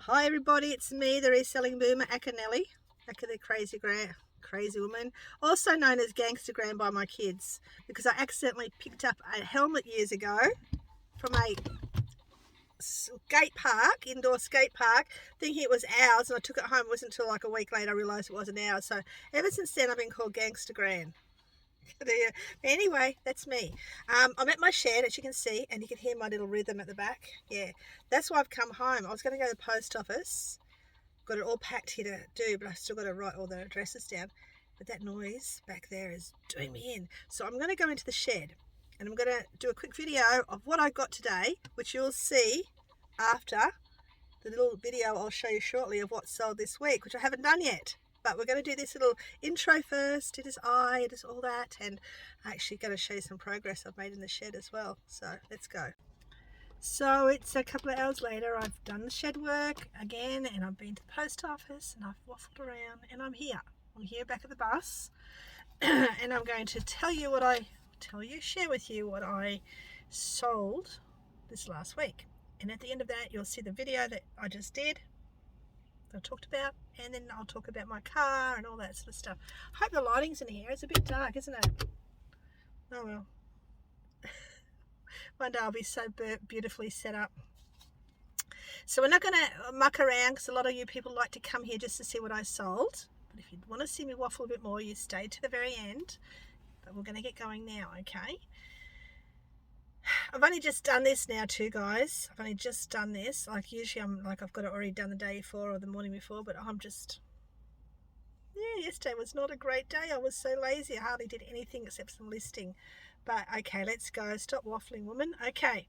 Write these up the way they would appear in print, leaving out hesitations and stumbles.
Hi everybody, it's me, the reselling boomer Akinelli, Aka the crazy woman, also known as Gangstagram by my kids, because I accidentally picked up a helmet years ago from a indoor skate park, thinking it was ours, and I took it home. It wasn't until like a week later I realised it wasn't ours. So ever since then I've been called Gangstagram. Anyway, that's me. I'm at my shed, as you can see, and you can hear my little rhythm at the back. Yeah, that's why I've come home. I was going to go to the post office, got it all packed here to do, but I still got to write all the addresses down. But that noise back there is doing me in. So I'm going to go into the shed and I'm going to do a quick video of what I got today, which you'll see after the little video I'll show you shortly of what sold this week, which I haven't done yet. But we're going to do this little intro first. It is all that, and I'm actually going to show you some progress I've made in the shed as well. So let's go. So it's a couple of hours later. I've done the shed work again, and I've been to the post office, and I've waffled around, and I'm here. I'm here back at the bus, and I'm going to share with you what I sold this last week. And at the end of that, you'll see the video that I just did, that I talked about, and then I'll talk about my car and all that sort of stuff. I hope the lighting's in here. It's a bit dark, isn't it? Oh well. One day I'll be so beautifully set up. So we're not going to muck around, because a lot of you people like to come here just to see what I sold. But if you want to see me waffle a bit more, you stay to the very end. But we're going to get going now, okay? I've only just done this now too, guys. I've only just done this. Like usually I've got it already done the day before or the morning before, but yesterday was not a great day. I was so lazy. I hardly did anything except some listing. But okay, let's go. Stop waffling, woman. Okay.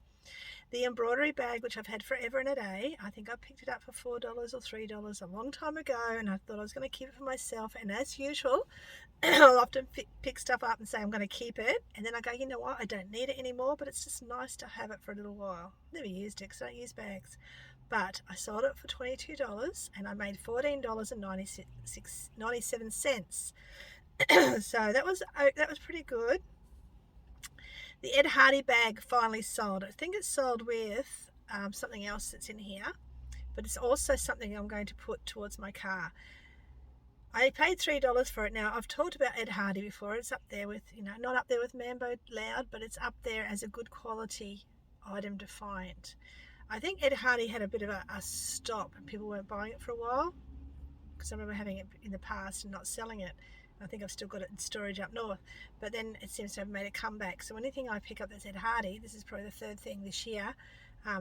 The embroidery bag, which I've had forever and a day, I think I picked it up for $4 or $3 a long time ago, and I thought I was going to keep it for myself. And as usual, I'll often pick stuff up and say I'm going to keep it, and then I go, you know what, I don't need it anymore, but it's just nice to have it for a little while. Never used it because I don't use bags. But I sold it for $22, and I made $14.97. So that was pretty good. The Ed Hardy bag finally sold. I think it's sold with something else that's in here, but it's also something I'm going to put towards my car. I paid $3 for it. Now, I've talked about Ed Hardy before. It's up there with, not up there with Mambo Loud, but it's up there as a good quality item to find. I think Ed Hardy had a bit of a stop, and people weren't buying it for a while, because I remember having it in the past and not selling it. I think I've still got it in storage up north, but then it seems to have made a comeback. So anything I pick up that's Ed Hardy, this is probably the third thing this year,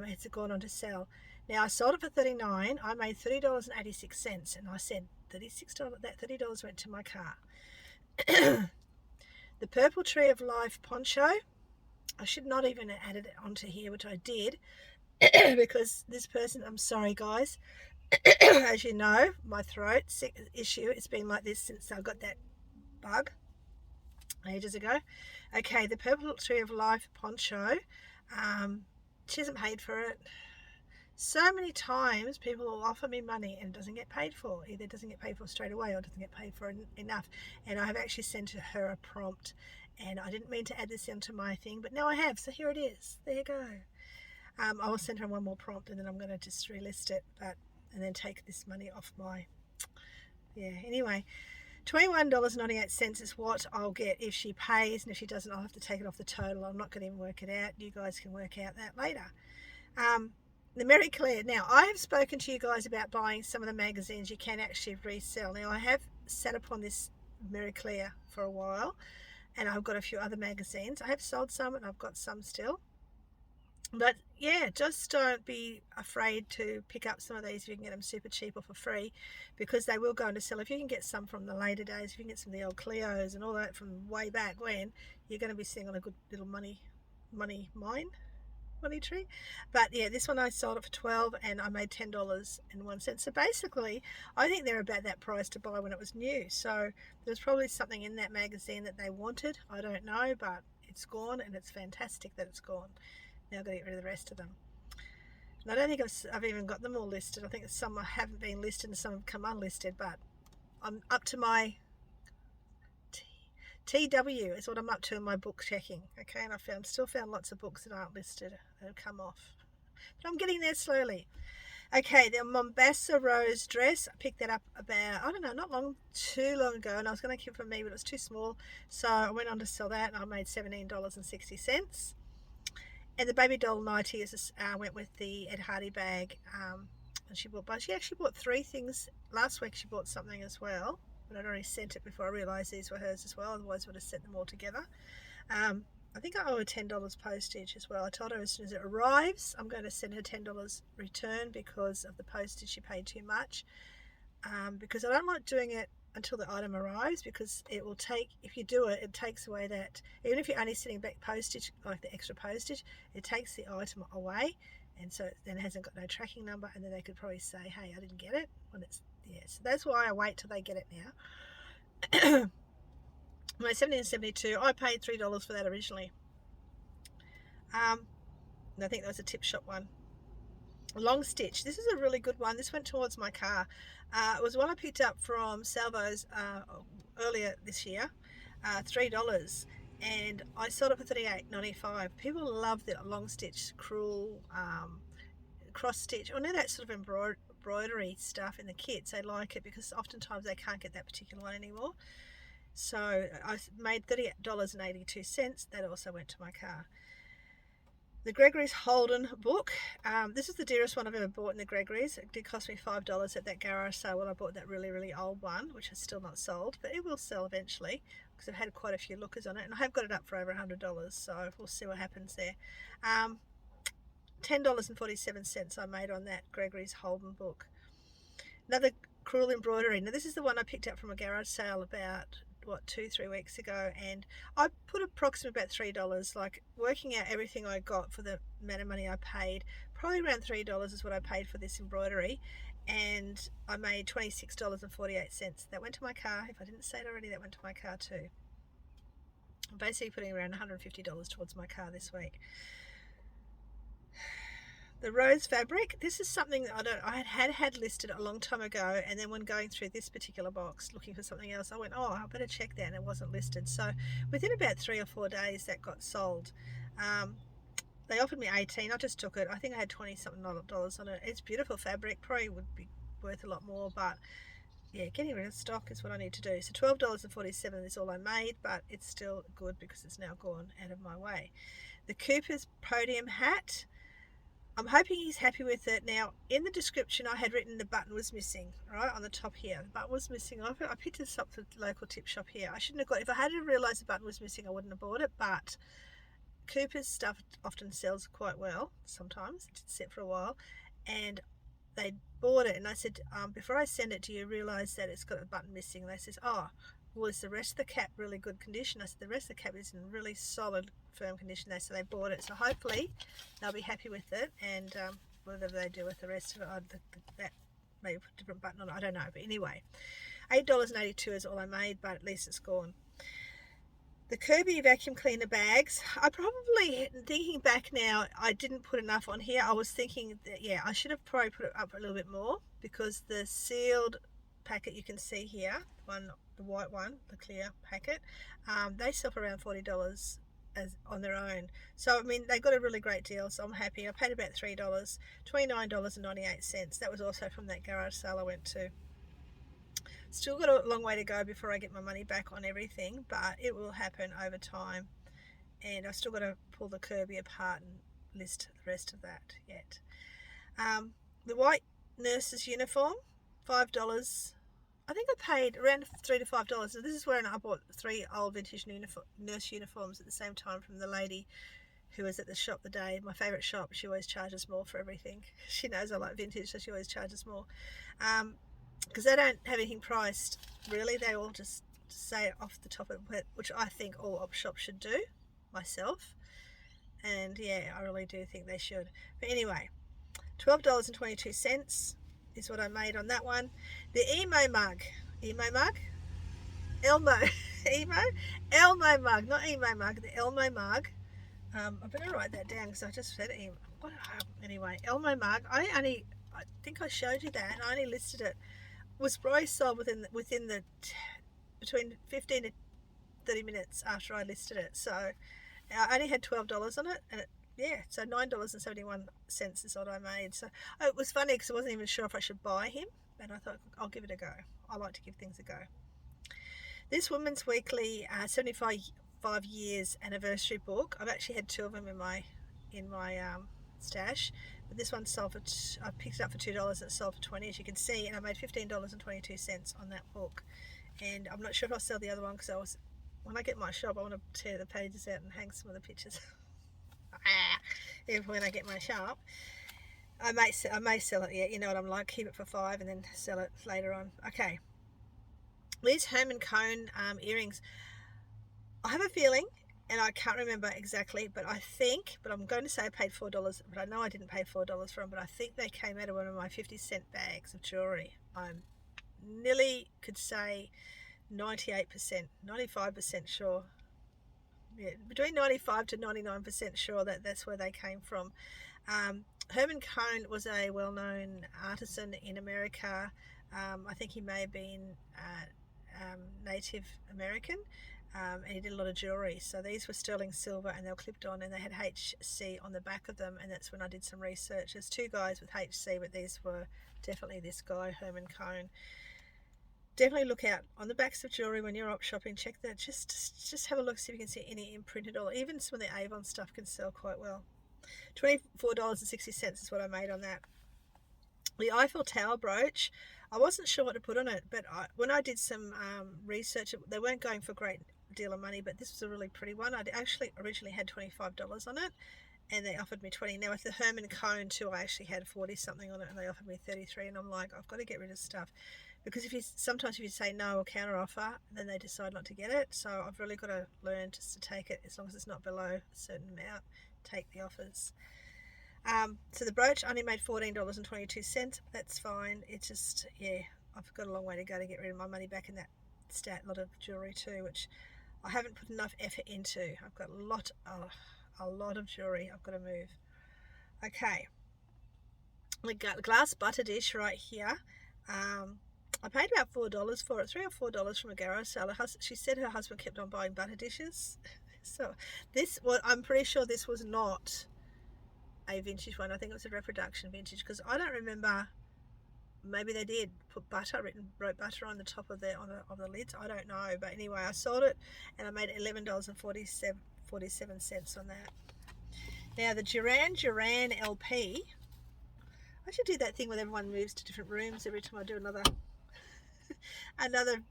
it's gone on to sell. Now I sold it for $39. I made $30.86, and I said $36. That $30 went to my car. The Purple Tree of Life poncho, I should not even have added it onto here, which I did, because this person, I'm sorry guys, as you know, my throat issue, it's been like this since I got that bug ages ago. Okay, the Purple Tree of Life poncho, she hasn't paid for it. So many times people will offer me money and it doesn't get paid for. Either it doesn't get paid for straight away or it doesn't get paid for enough. And I have actually sent her a prompt, and I didn't mean to add this into my thing, but now I have, so here it is. There you go. I will send her one more prompt, and then I'm going to just relist it, and then take this money off my, anyway, $21.98 is what I'll get if she pays, and if she doesn't, I'll have to take it off the total. I'm not going to even work it out. You guys can work out that later. The Mary Claire. Now, I have spoken to you guys about buying some of the magazines you can actually resell. Now, I have sat upon this Mary Claire for a while, and I've got a few other magazines. I have sold some, and I've got some still. But yeah, just don't be afraid to pick up some of these if you can get them super cheap or for free, because they will go into sell. If you can get some from the later days, if you can get some of the old Clios and all that from way back when, you're going to be sitting on a good little money tree. But yeah, this one I sold it for $12, and I made $10.01. So basically, I think they're about that price to buy when it was new. So there's probably something in that magazine that they wanted. I don't know, but it's gone, and it's fantastic that it's gone. Now I've got to get rid of the rest of them. And I don't think I've even got them all listed. I think some haven't been listed and some have come unlisted, but I'm up to my TW is what I'm up to in my book checking. Okay, and I've still found lots of books that aren't listed that have come off. But I'm getting there slowly. Okay, the Mombasa Rose dress, I picked that up about, I don't know, too long ago, and I was going to keep it for me, but it was too small, so I went on to sell that, and I made $17.60. And the baby doll nightie went with the Ed Hardy bag, and she actually bought 3 things. Last week she bought something as well, but I'd already sent it before I realised these were hers as well, otherwise I would have sent them all together. I think I owe her $10 postage as well. I told her as soon as it arrives, I'm going to send her $10 return because of the postage. She paid too much. Because I don't like doing it until the item arrives, because it will take, if you do it, it takes away that, even if you're only sending back postage, like the extra postage, it takes the item away, and so then it hasn't got no tracking number, and then they could probably say, hey, I didn't get it when it's, yeah, so that's why I wait till they get it now. My $17.72, I paid $3 for that originally. And I think that was a tip shop one. Long stitch, this is a really good one. This went towards my car. It was one I picked up from Salvo's earlier this year, $3, and I sold it for $38.95. People love the long stitch, crewel, cross stitch, or that sort of embroidery stuff in the kits. They like it because oftentimes they can't get that particular one anymore. So I made $38.82. That also went to my car. The Gregory's Holden book. This is the dearest one I've ever bought in the Gregory's. It did cost me $5 at that garage sale when I bought that really, really old one, which is still not sold, but it will sell eventually because I've had quite a few lookers on it, and I have got it up for over $100, so we'll see what happens there. $10.47 I made on that Gregory's Holden book. Another crewel embroidery. Now this is the one I picked up from a garage sale about 2-3 weeks ago, and I put approximately about $3, like working out everything I got for the amount of money I paid, probably around $3 is what I paid for this embroidery, and I made $26.48. That went to my car. If I didn't say it already, that went to my car too. I'm basically putting around $150 towards my car this week. The rose fabric, this is something that I had listed a long time ago, and then when going through this particular box looking for something else, I went, oh, I better check that, and it wasn't listed. So within about 3 or 4 days that got sold. They offered me $18. I just took it. I think I had $20-something on it. It's beautiful fabric, probably would be worth a lot more, but yeah, getting rid of stock is what I need to do. So $12.47 is all I made, but it's still good because it's now gone out of my way. The Cooper's podium hat, I'm hoping he's happy with it. Now, in the description, I had written the button was missing, right, on the top here. The button was missing. I picked this up at the local tip shop here. I shouldn't have got it. If I hadn't realised the button was missing, I wouldn't have bought it, but Cooper's stuff often sells quite well sometimes. It did sit for a while, and they bought it, and I said, before I send it, do you realise that it's got a button missing? And they says, oh, well, is the rest of the cap really good condition? I said, the rest of the cap is in really solid, firm condition. So they bought it, so hopefully they'll be happy with it, and whatever they do with the rest of it, that maybe put a different button on it, I don't know. But anyway, $8.82 is all I made, but at least it's gone. The Kirby vacuum cleaner bags, I probably, thinking back now, I didn't put enough on here. I was thinking that, yeah, I should have probably put it up a little bit more, because the sealed packet you can see here, the white one, the clear packet, they sell for around $40 as on their own. So I mean, they got a really great deal, so I'm happy. I paid about $3, $29.98. That was also from that garage sale I went to. Still got a long way to go before I get my money back on everything, but it will happen over time, and I've still got to pull the Kirby apart and list the rest of that yet. The white nurse's uniform, $5. I think I paid around $3 to $5. So this is where I bought 3 old vintage nurse uniforms at the same time from the lady who was at the shop the day. My favourite shop. She always charges more for everything. She knows I like vintage, so she always charges more. Because they don't have anything priced, really. They all just say it off the top of it, which I think all op shops should do, myself. And yeah, I really do think they should. But anyway, $12.22 is what I made on that one. The Elmo mug, not emo mug, the Elmo mug. I better write that down because I just said it. Anyway, Elmo mug. I think I showed you that. I only listed it. Was probably sold within the between 15 to 30 minutes after I listed it. So I only had $12 on it, and it yeah, so $9.71 is what I made. So it was funny because I wasn't even sure if I should buy him, and I thought I'll give it a go. I like to give things a go. This Women's Weekly 75 years anniversary book. I've actually had two of them in my stash, but this one sold for I picked it up for $2 and it sold for 20, as you can see, and I made $15.22 on that book. And I'm not sure if I'll sell the other one because when I get my shop, I want to tear the pages out and hang some of the pictures. Even when I get my shop, I may sell it. Yeah, you know what I'm like. Keep it for $5 and then sell it later on. Okay, these Herman Cohn earrings. I have a feeling, and I can't remember exactly, but I'm going to say I paid $4, but I know I didn't pay $4 for them. But I think they came out of one of my 50-cent bags of jewelry. I'm nearly could say 98%, 95% sure. Yeah, between 95 to 99% sure that that's where they came from. Herman Cohn was a well-known artisan in America. I think he may have been Native American, and he did a lot of jewelry. So these were sterling silver, and they were clipped on, and they had HC on the back of them, and that's when I did some research. There's two guys with HC, but these were definitely this guy, Herman Cohn. Definitely look out on the backs of jewelry when you're up shopping. Check that. Just have a look, see if you can see any imprint at all. Even some of the Avon stuff can sell quite well. $24.60 is what I made on that. The Eiffel Tower brooch, I wasn't sure what to put on it, but when I did some research, they weren't going for a great deal of money, but this was a really pretty one. I actually originally had $25 on it, and they offered me 20. Now with the Herman Cohn too, I actually had 40 something on it, and they offered me 33, and I'm like, I've got to get rid of stuff. Because sometimes if you say no or counter offer, then they decide not to get it. So I've really got to learn just to take it as long as it's not below a certain amount. Take the offers. So the brooch only made $14.22. That's fine. It's just, yeah, I've got a long way to go to get rid of my money back in that lot of jewelry too, which I haven't put enough effort into. I've got a lot of jewelry I've got to move. Okay, the glass butter dish right here. I paid about $4 for it, $3 or $4 from a garage seller. She said her husband kept on buying butter dishes. So I'm pretty sure this was not a vintage one. I think it was a reproduction vintage, because I don't remember. Maybe they did put wrote butter on the top of the lids. I don't know, but anyway, I sold it and I made $11.47 on that. Now the Duran LP. I should do that thing where everyone moves to different rooms every time I do another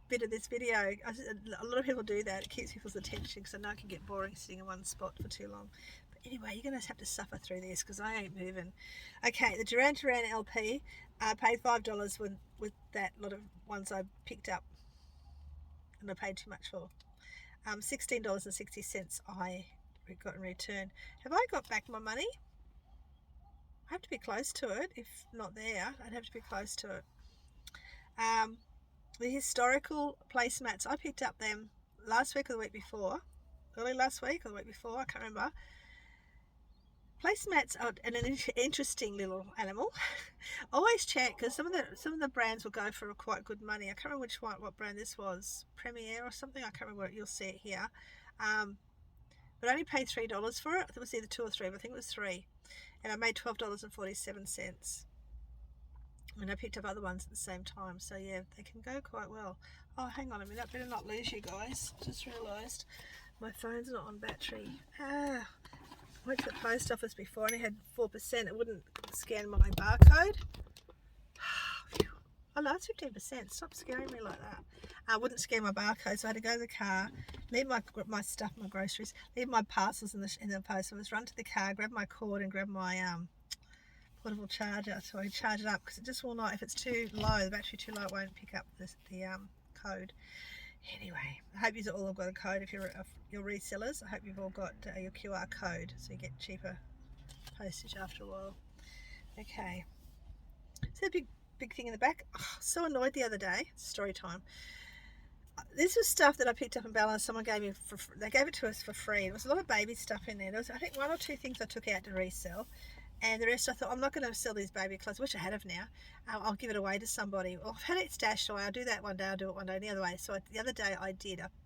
bit of this video. A lot of people do that. It keeps people's attention, because I know it can get boring sitting in one spot for too long. But anyway, you're going to have to suffer through this because I ain't moving. Okay, the Duran LP, I paid $5 with that lot of ones I picked up, and I paid too much for. $16.60 I got in return. Have I got back my money? I have to be close to it. If not there, I'd have to be close to it. The historical placemats, I picked up them last week or the week before. Early last week or the week before, I can't remember. Placemats are an interesting little animal. Always check, because some of the brands will go for quite good money. I can't remember what brand this was, Premier or something. I can't remember. You'll see it here. But I only paid $3 for it. It was either 2 or 3, but I think it was 3. And I made $12.47. And I picked up other ones at the same time. So yeah, they can go quite well. Oh, hang on a minute. I better not lose you guys. Just realised my phone's not on battery. I went to the post office before and it had 4%. It wouldn't scan my barcode. Oh no, it's 15%. Stop scaring me like that. I wouldn't scan my barcode, so I had to go to the car, leave my stuff, my groceries, leave my parcels in the post office, run to the car, grab my cord and grab my portable charger so I charge it up, because it just will not, if it's too low, the battery too low, it won't pick up the code. Anyway, I hope you've all got a code. If you're resellers, I hope you've all got your QR code, so you get cheaper postage after a while. Okay, so the big thing in the back. Oh, so annoyed the other day. Story time. This was stuff that I picked up in Balance. Someone gave me they gave it to us for free. There was a lot of baby stuff in there. There was, I think, 1 or 2 things I took out to resell, and the rest I thought, I'm not going to sell these baby clothes, which I had of now. I'll give it away to somebody. Well, I've had it stashed away. I'll do that one day. I'll do it one day the other way. So the other day I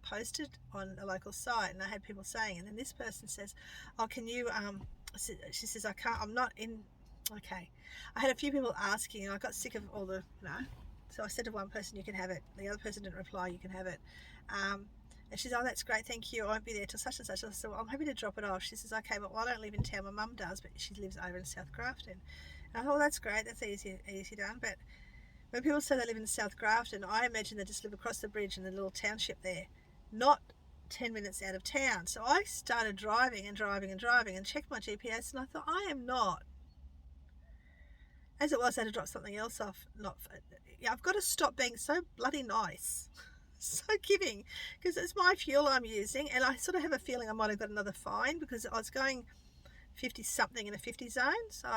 posted on a local site, and I had people saying, and then this person says, oh, can you she says, I can't, I'm not in. Okay. I had a few people asking, and I got sick of all the, so I said to one person, you can have it. The other person didn't reply, you can have it. And she said, oh, that's great, thank you. I won't be there till such and such. I said, well, I'm happy to drop it off. She says, okay, but I don't live in town. My mum does, but she lives over in South Grafton. And I thought, well, that's great. That's easy done. But when people say they live in South Grafton, I imagine they just live across the bridge in the little township there, not 10 minutes out of town. So I started driving and checked my GPS, and I thought, I am not. As it was, I had to drop something else off. I've got to stop being so bloody nice. So giving, because it's my fuel I'm using, and I sort of have a feeling I might have got another fine because I was going 50 something in a 50 zone. So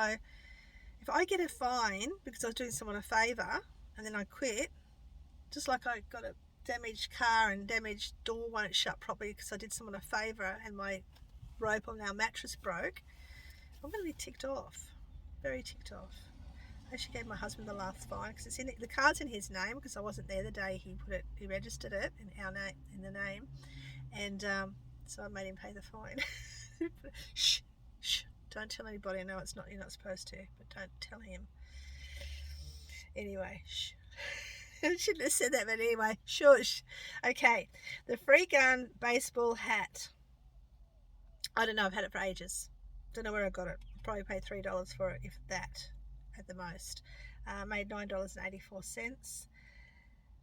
if I get a fine because I was doing someone a favour and then I quit, just like I got a damaged car and damaged door won't shut properly because I did someone a favour and my rope on our mattress broke, I'm going to be ticked off, very ticked off. I actually gave my husband the last fine because the card's in his name because I wasn't there the day he registered it in our name, in the name, and so I made him pay the fine. Shh, don't tell anybody. I know you're not supposed to, but don't tell him. Anyway, shh. I shouldn't have said that, but anyway, shush. Okay, the free gun baseball hat. I don't know. I've had it for ages. Don't know where I got it. Probably paid $3 for it, if that. At the most. Made $9.84.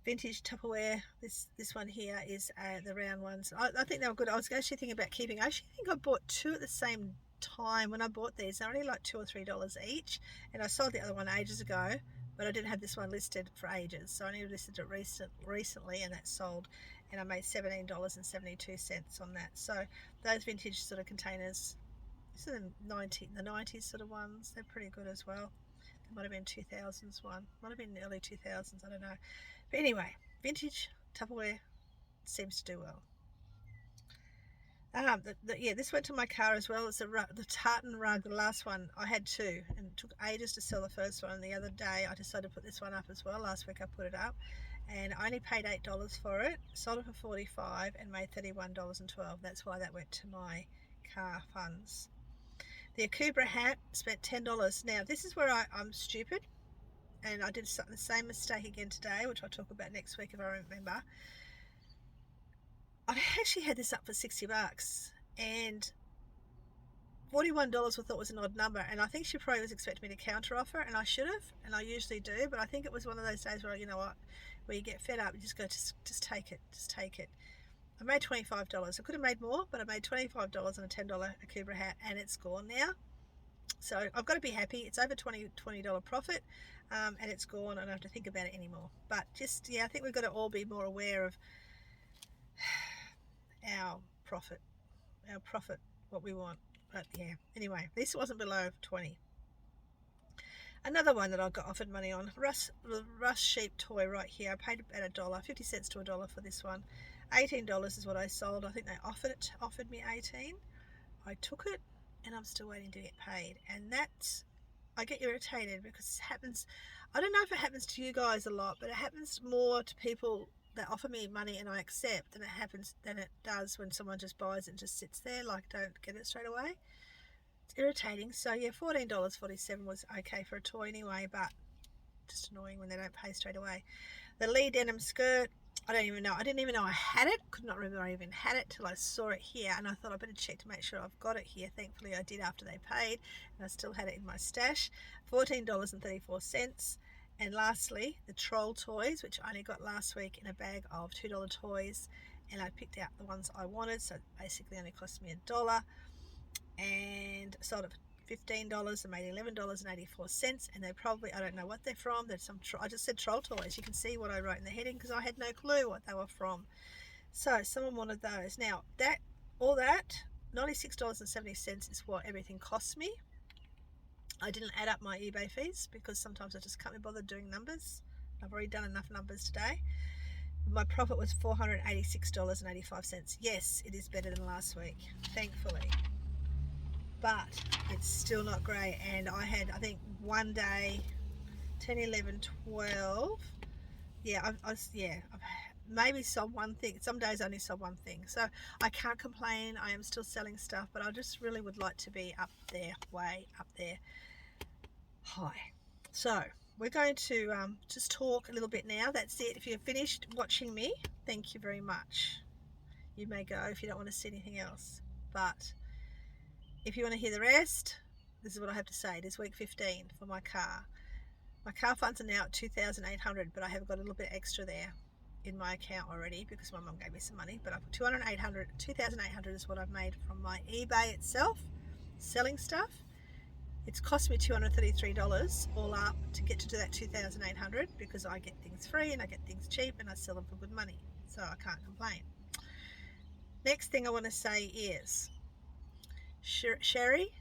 Vintage Tupperware. This one here is the round ones. I think they were good. I was actually thinking about keeping. I actually think I bought two at the same time when I bought these. They're only like $2 or $3 each, and I sold the other one ages ago, but I didn't have this one listed for ages, so I only listed it recently, and that sold, and I made $17.72 on that. So those vintage sort of containers, these are the 90s sort of ones. They're pretty good as well. It might have been 2000s one. Might have been the early 2000s. I don't know. But anyway, vintage Tupperware seems to do well. This went to my car as well. It's the tartan rug, the last one. I had two, and it took ages to sell the first one. And the other day, I decided to put this one up as well. Last week, I put it up, and I only paid $8 for it. Sold it for $45 and made $31.12. That's why that went to my car funds. The Akubra hat, spent $10. Now, this is where I'm stupid, and I did the same mistake again today, which I'll talk about next week if I remember. I actually had this up for $60, and $41 I thought was an odd number, and I think she probably was expecting me to counter offer, and I should have, and I usually do, but I think it was one of those days where, you know what, where you get fed up, you just go, just take it. I made $25. I could have made more, but I made $25 on a $10 Akubra hat, and it's gone now. So I've got to be happy. It's over $20 profit, and it's gone. I don't have to think about it anymore. But just, I think we've got to all be more aware of our profit, what we want. But anyway, this wasn't below 20. Another one that I got offered money on, Russ sheep toy right here. I paid about $1, 50 cents to $1 for this one. $18 is what I sold. I think they offered me $18. I took it, and I'm still waiting to get paid. And I get irritated because it happens. I don't know if it happens to you guys a lot, but it happens more to people that offer me money and I accept than it does when someone just buys it and just sits there, like don't get it straight away. It's irritating. So $14.47 was okay for a toy anyway, but just annoying when they don't pay straight away. The Lee denim skirt, I didn't even know I had it. Could not remember I even had it till I saw it here, and I thought I better check to make sure I've got it here. Thankfully I did after they paid, and I still had it in my stash. $14.34. And lastly, the troll toys, which I only got last week in a bag of $2 toys, and I picked out the ones I wanted, so it basically only cost me $1, and sold it for $15 and made $11.84. And they're probably, I don't know what they're from. There's some I just said troll toys. You can see what I wrote in the heading because I had no clue what they were from. So someone wanted those. Now all that $96.70 is what everything cost me. I didn't add up my eBay fees because sometimes I just can't be bothered doing numbers. I've already done enough numbers today. My profit was $486.85. Yes, it is better than last week, thankfully. But it's still not great. And I had, I think, one day, 10, 11, 12. maybe sold one thing. Some days I only sold one thing. So I can't complain. I am still selling stuff, but I just really would like to be up there, way up there high. So we're going to just talk a little bit now. That's it. If you've finished watching me, thank you very much. You may go if you don't want to see anything else. But if you want to hear the rest, this is what I have to say. It is week 15 for my car. My car funds are now at $2,800, but I have got a little bit extra there in my account already because my mum gave me some money. But I've got $2,800 is what I've made from my eBay itself, selling stuff. It's cost me $233 all up to get to that $2,800 because I get things free and I get things cheap and I sell them for good money. So I can't complain. Next thing I want to say is, Sherry,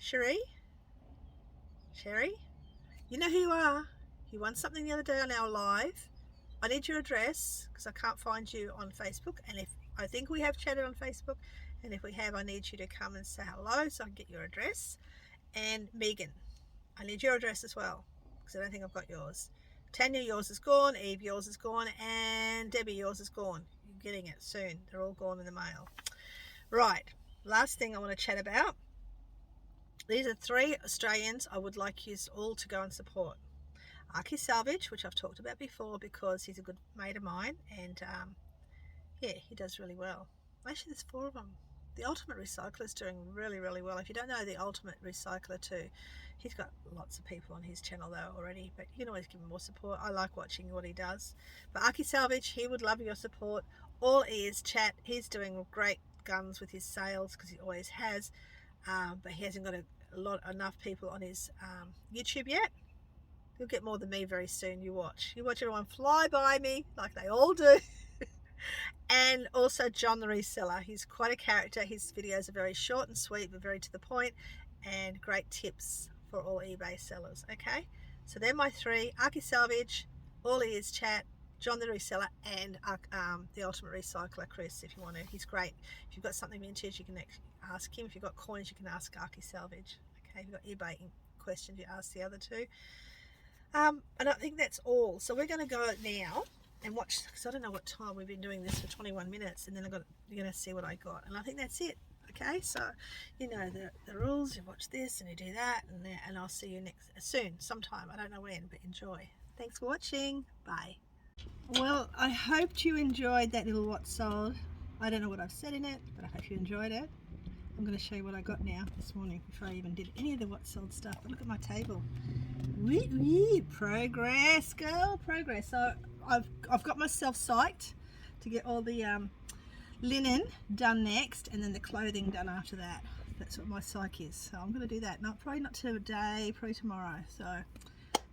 you know who you are. You won something the other day on our live. I need your address because I can't find you on Facebook, and if I think we have chatted on Facebook, and if we have, I need you to come and say hello so I can get your address. And Megan, I need your address as well because I don't think I've got yours. Tanya, yours is gone. Eve, yours is gone. And Debbie, yours is gone. You're getting it soon. They're all gone in the mail. Right, last thing I want to chat about. These are 3 Australians I would like you all to go and support. Aki Salvage, which I've talked about before because he's a good mate of mine, and yeah, he does really well. Actually, there's 4 of them. The Ultimate Recycler is doing really, really well. If you don't know the Ultimate Recycler too, he's got lots of people on his channel though already, but you can always give him more support. I like watching what he does. But Aki Salvage, he would love your support. All ears chat. He's doing great guns with his sales because he always has, but he hasn't got enough people on his YouTube yet. You'll get more than me very soon. You watch everyone fly by me like they all do. And also John the Reseller. He's quite a character. His videos are very short and sweet but very to the point, and great tips for all eBay sellers. Okay, so they're my 3: Aki Salvage, All Ears Chat, John the Reseller, and the Ultimate Recycler, Chris, if you want to. He's great. If you've got something vintage, you can ask him. If you've got coins, you can ask Aki Salvage. Okay, if you've got eBay questions, you ask the other 2. And I think that's all. So we're going to go now and watch, because I don't know what time. We've been doing this for 21 minutes, and then you're going to see what I got. And I think that's it. Okay, so you know the rules. You watch this and you do that, and I'll see you soon, sometime. I don't know when, but enjoy. Thanks for watching. Bye. Well, I hoped you enjoyed that little what sold. I don't know what I've said in it, but I hope you enjoyed it. I'm going to show you what I got now this morning before I even did any of the what sold stuff. But look at my table. Progress, girl, progress. So I've got myself psyched to get all the linen done next, and then the clothing done after that. That's what my psych is. So I'm going to do that. Probably not today, probably tomorrow. So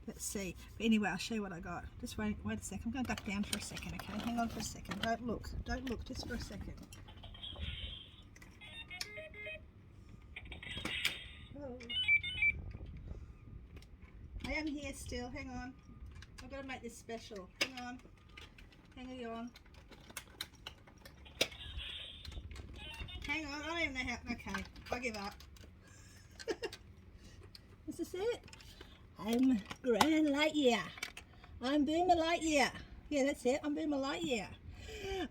let's see. But anyway, I'll show you what I got. Just wait a second. I'm going to duck down for a second, okay? Hang on for a second. Don't look, just for a second. Oh. I am here still. Hang on. I've got to make this special. Hang on. Hang on. Hang on. I don't even know how. Okay. I give up. Is this it? I'm Grand Lightyear. I'm Boomer Lightyear. Yeah, that's it. I'm Boomer Lightyear.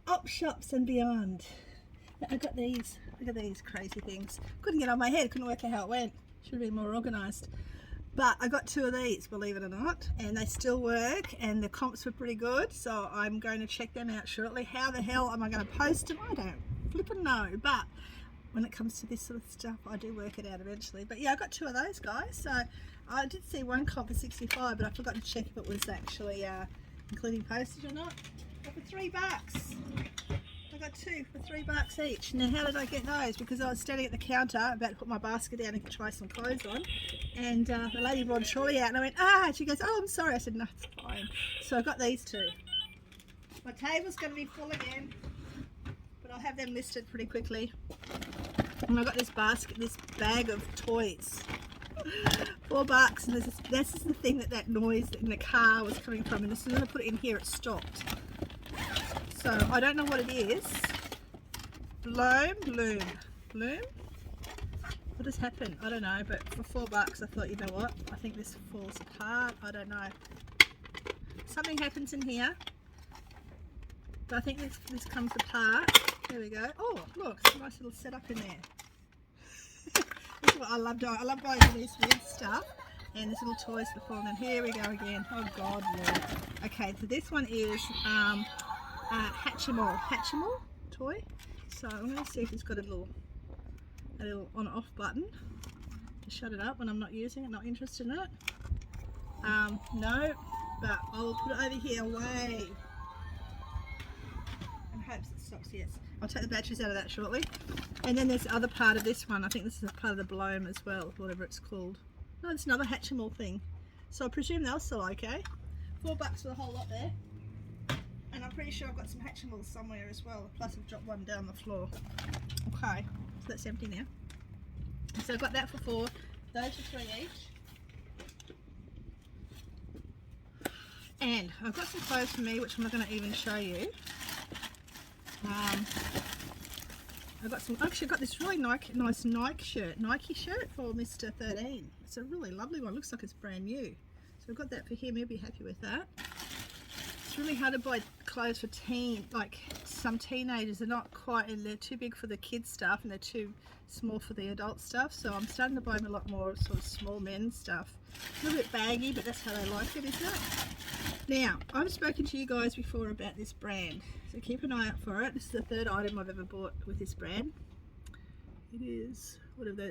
Up shops and beyond. I got these. Look at these crazy things. Couldn't get on my head. Couldn't work out how it went. Should have been more organised. But I got 2 of these, believe it or not, and they still work, and the comps were pretty good, so I'm going to check them out shortly. How the hell am I going to post them? I don't flipping know, but when it comes to this sort of stuff, I do work it out eventually. But yeah, I got 2 of those, guys. So I did see one comp for 65, but I forgot to check if it was actually including postage or not. But for $3. I got 2 for $3 each. Now, how did I get those? Because I was standing at the counter about to put my basket down and try some clothes on, and the lady brought a trolley out, and I went, and she goes, oh, I'm sorry. I said, no, it's fine. So I got these 2. My table's going to be full again, but I'll have them listed pretty quickly. And I got this bag of toys. $4, and this is the thing that noise in the car was coming from, and as soon as I put it in here, it stopped. So I don't know what it is. Bloom. What has happened? I don't know, but for $4 I thought, you know what? I think this falls apart. I don't know. Something happens in here. But I think this comes apart. There we go. Oh, look, nice little setup in there. This is what I love doing. I love buying all this weird stuff. And there's little toys for falling. And here we go again. Oh God, Lord. Okay, so this one is Hatchimal toy. So I'm going to see if it's got a little on-off button to shut it up when I'm not using it, not interested in it. No, but I will put it over here away. And hopes it stops. Yes, I'll take the batteries out of that shortly. And then there's the other part of this one. I think this is a part of the bloom as well, whatever it's called. No, it's another Hatchimal thing. So I presume they'll still okay. $4 for the whole lot there. And I'm pretty sure I've got some Hatchimals somewhere as well. Plus I've dropped one down the floor. Okay, so that's empty now. So I've got that for $4. Those are $3 each. And I've got some clothes for me, which I'm not going to even show you. I've got this really nice Nike shirt for Mr. 13. It's a really lovely one. Looks like it's brand new. So I've got that for him. He'll be happy with that. It's really hard to buy clothes for some teenagers. They're too big for the kids stuff and they're too small for the adult stuff. So I'm starting to buy them a lot more sort of small men's stuff. A little bit baggy, but that's how they like it, isn't it? Now, I've spoken to you guys before about this brand. So keep an eye out for it. This is the third item I've ever bought with this brand. It is,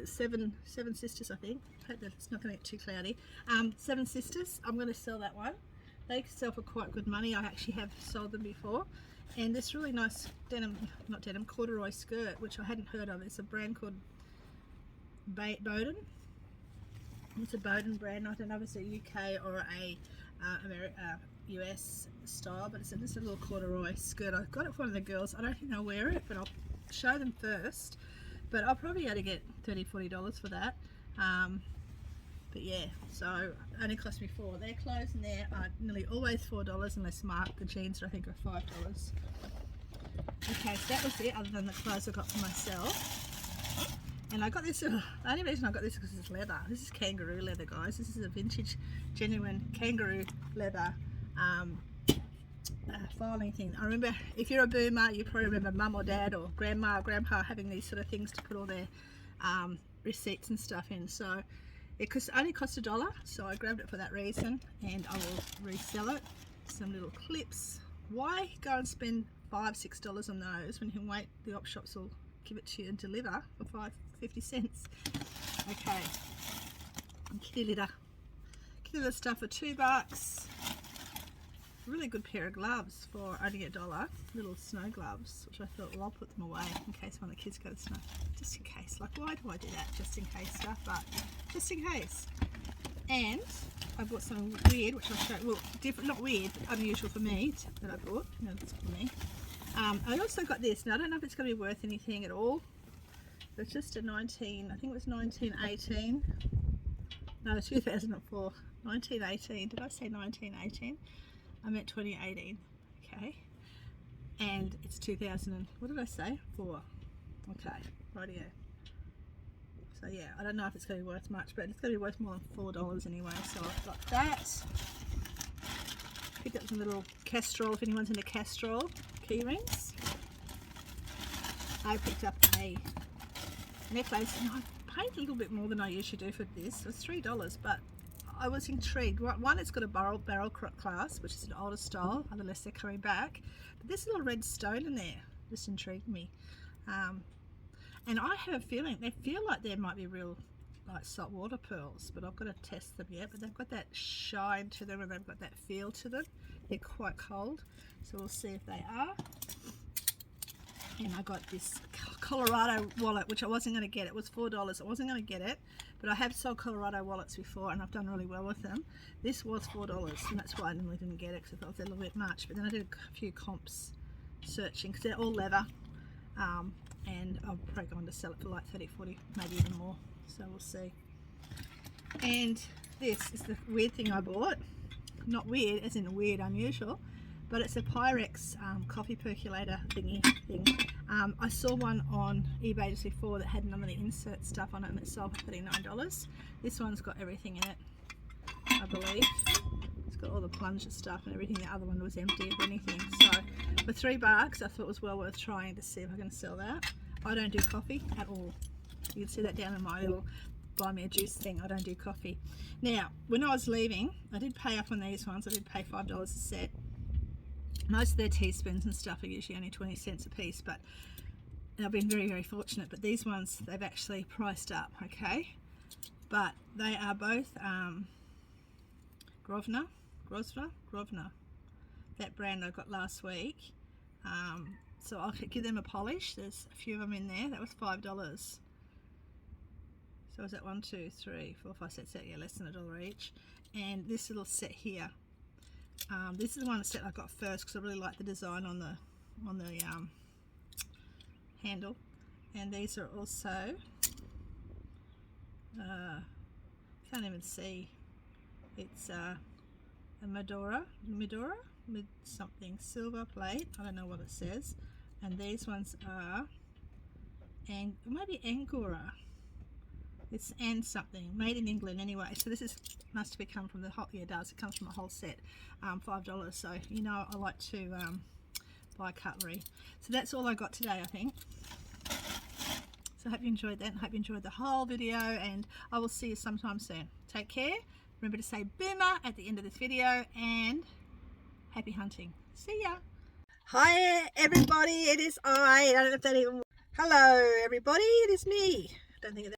Seven Sisters, I think. I hope that it's not going to get too cloudy. Seven Sisters. I'm going to sell that one. They sell for quite good money. I actually have sold them before. And this really nice corduroy skirt, which I hadn't heard of. It's a brand called Bowden. It's a Bowden brand. I don't know if it's a UK or a US style, but it's just a little corduroy skirt. I got it for one of the girls. I don't think they'll wear it, but I'll show them first. But I'll probably be able to get $30–40 for that. But yeah, so it only cost me $4. Their clothes in there are nearly always $4 unless marked. The jeans I think are $5. Okay, so that was it, other than the clothes I got for myself. And I got this, the only reason I got this is because it's leather. This is kangaroo leather, guys. This is a vintage, genuine kangaroo leather filing thing. I remember, if you're a boomer, you probably remember mum or dad or grandma or grandpa having these sort of things to put all their receipts and stuff in. So it only cost $1, so I grabbed it for that reason, and I will resell it. Some little clips. Why go and spend $5–6 on those when you can wait? The op shops will give it to you and deliver for 50 cents. Okay, kitty litter stuff for $2. Really good pair of gloves for only $1. Little snow gloves, which I thought, well, I'll put them away in case one of the kids go to snow. Just in case. Like, why do I do that? Just in case stuff, but just in case. And I bought something weird, which I'll show you. Well, different, not weird, but unusual for me that I bought. No, that's for me. I also got this. Now, I don't know if it's going to be worth anything at all. It's just a I think it was 1918. No, 2004. 1918. Did I say 1918? I meant 2018. Okay. And it's 2000. What did I say? 4. Okay. Rightio. So yeah, I don't know if it's going to be worth much, but it's going to be worth more than $4 anyway. So I've got that. Picked up some little Castrol, if anyone's into Castrol key rings. I picked up a necklace, and I paid a little bit more than I usually do for this. It was $3, but I was intrigued. One, it's got a barrel clasp, which is an older style, unless they're coming back. But this little red stone in there just intrigued me. And I have a feeling, they feel like there might be real like saltwater pearls, but I've got to test them yet. But they've got that shine to them and they've got that feel to them. They're quite cold, so we'll see if they are. And I got this Colorado wallet, which I wasn't going to get. It was $4. I wasn't going to get it, but I have sold Colorado wallets before and I've done really well with them. This was $4, and that's why I normally didn't get it, because I thought it was a little bit much. But then I did a few comps searching, because they're all leather, and I'm probably going to sell it for like 30, 40, maybe even more. So we'll see. And this is the weird thing I bought. Not weird as in weird, unusual, but it's a Pyrex coffee percolator thingy thing. I saw one on eBay just before that had none of the insert stuff on it, and it sold for $39. This one's got everything in it, I believe. It's got all the plunger stuff and everything. The other one was empty of anything. So for $3, I thought it was well worth trying to see if I can sell that. I don't do coffee at all. You can see that down in my little buy me a juice thing. I don't do coffee. Now, when I was leaving, I did pay up on these ones. I did pay $5 a set. Most of their teaspoons and stuff are usually only 20 cents a piece, but and I've been very, very fortunate. But these ones, they've actually priced up, okay? But they are both Grosvenor, that brand I got last week. So I'll give them a polish. There's a few of them in there. That was $5. So is that 1, 2, 3, 4, 5 sets out? Yeah, less than $1 each. And this little set here. This is the one set I got first because I really like the design on the handle. And these are also can't even see. It's a Medora something silver plate. I don't know what it says. And these ones are maybe Angora. It's and something made in England anyway. So this is must have come from the whole. Yeah, it does. It comes from a whole set. $5. So you know I like to buy cutlery. So that's all I got today, I think. So I hope you enjoyed that and hope you enjoyed the whole video, and I will see you sometime soon. Take care. Remember to say boomer at the end of this video, and happy hunting. See ya. Hi everybody, it is I don't know if that even. Hello everybody, it is me. I don't think of that.